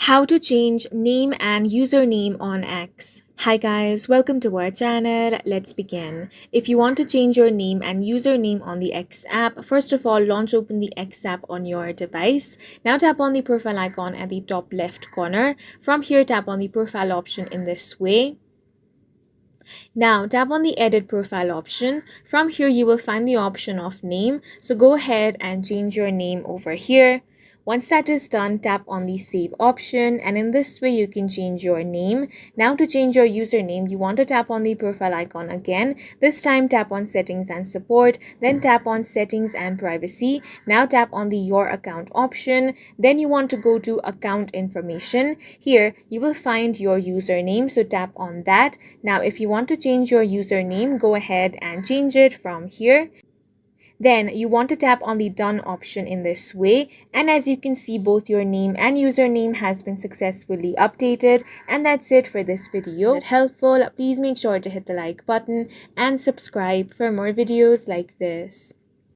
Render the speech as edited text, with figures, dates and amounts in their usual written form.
How to change name and username on X. Hi guys, welcome to our channel. Let's begin. If you want to change your name and username on the X app, first of all, launch open the X app on your device. Now tap on the profile icon at the top left corner. From here, tap on the profile option in this way. Now tap on the edit profile option. From here, you will find the option of name. So go ahead and change your name over here. Once that is done, tap on the save option, and in this way you can change your name. Now to change your username, you want to tap on the profile icon again. This time tap on settings and support, then tap on settings and privacy. Now tap on the your account option. Then you want to go to account information. Here you will find your username, so tap on that. Now if you want to change your username, go ahead and change it from here. Then you want to tap on the done option in this way, and as you can see, both your name and username has been successfully updated. And that's it for this video. If it helpful, please make sure to hit the like button and subscribe for more videos like this.